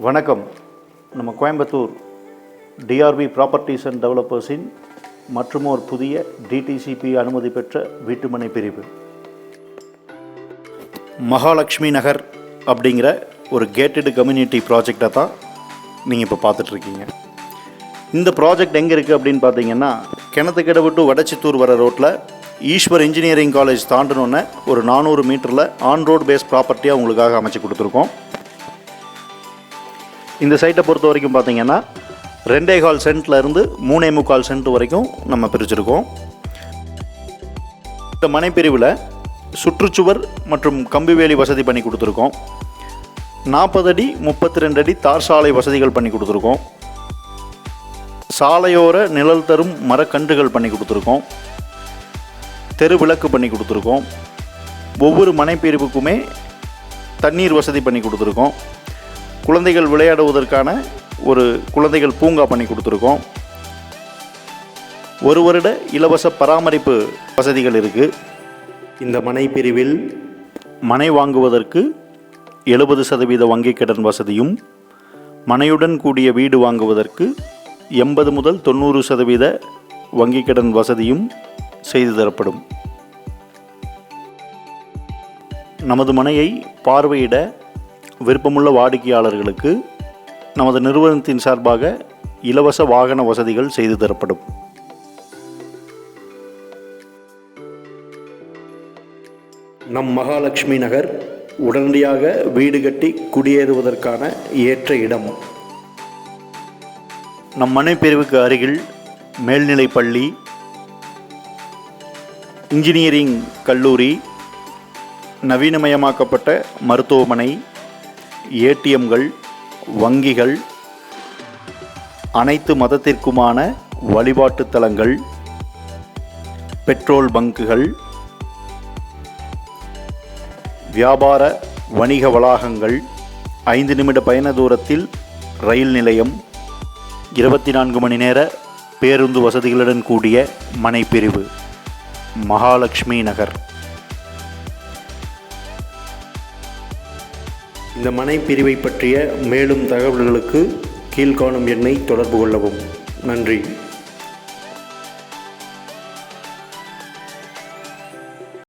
வணக்கம். நம்ம Coimbatore TRP properties and டெவலப்பர்ஸின் மற்றும் ஒரு புதிய டிடிசிபி அனுமதி பெற்ற வீட்டுமனை பிரிவு மகாலட்சுமி நகர் அப்படிங்கிற ஒரு கேட்டட் கம்யூனிட்டி ப்ராஜெக்டை தான் நீங்கள் இப்போ பார்த்துட்ருக்கீங்க. இந்த ப்ராஜெக்ட் எங்கே இருக்குது அப்படின்னு பார்த்தீங்கன்னா, கிணத்துக்கடவு டு வடச்சித்தூர் வர ரோட்டில் ஈஸ்வர் இன்ஜினியரிங் காலேஜ் தாண்டினோன்னே ஒரு 400 மீட்டரில் ஆன் ரோடு பேஸ் ப்ராப்பர்ட்டியாக உங்களுக்காக அமைச்சு கொடுத்துருக்கோம். இந்த சைட்டை பொறுத்த வரைக்கும் பார்த்தீங்கன்னா 2.25 சென்ட்லேருந்து 3.25 சென்ட் வரைக்கும் நம்ம பிரிச்சுருக்கோம். இந்த மனைப்பிரிவில் சுற்றுச்சுவர் மற்றும் கம்பிவேலி வசதி பண்ணி கொடுத்துருக்கோம். 40 அடி 32 அடி தார் சாலை வசதிகள் பண்ணி கொடுத்துருக்கோம். சாலையோர நிழல் தரும் மரக்கன்றுகள் பண்ணி கொடுத்துருக்கோம். தெரு விளக்கு பண்ணி கொடுத்துருக்கோம். ஒவ்வொரு மனைப்பிரிவுக்குமே தண்ணீர் வசதி பண்ணி கொடுத்துருக்கோம். குழந்தைகள் விளையாடுவதற்கான ஒரு குழந்தைகள் பூங்கா பண்ணி கொடுத்துருக்கோம். ஒரு வருட இலவச பராமரிப்பு வசதிகள் இருக்குது. இந்த மனை பிரிவில் மனை வாங்குவதற்கு 70% வங்கிக் கடன் வசதியும், மனையுடன் கூடிய வீடு வாங்குவதற்கு 80 முதல் 90% வங்கிக் கடன் வசதியும் செய்து தரப்படும். நமது மனையை பார்வையிட விருப்பமுள்ள வாடிக்கையாளர்களுக்கு நமது நிறுவனத்தின் சார்பாக இலவச வாகன வசதிகள் செய்து தரப்படும். நம் மகாலட்சுமி நகர் உடனடியாக வீடு கட்டி குடியேறுவதற்கான ஏற்ற இடம். நம் மனைப்பிரிவுக்கு அருகில் மேல்நிலை பள்ளி, இன்ஜினியரிங் கல்லூரி, நவீனமயமாக்கப்பட்ட மருத்துவமனை, ஏடிஎம்கள், வங்கிகள், அனைத்து மதத்திற்குமான வழிபாட்டு தலங்கள், பெட்ரோல் பங்குகள், வியாபார வணிக வளாகங்கள், 5 நிமிட பயண தூரத்தில் ரயில் நிலையம், 24 மணி நேர பேருந்து வசதிகளுடன் கூடிய மனைப்பிரிவு மகாலட்சுமி நகர். இந்த மனை பிரிவை பற்றிய மேலும் தகவல்களுக்கு கீழ்காணும் எண்ணை தொடர்பு கொள்ளவும். நன்றி.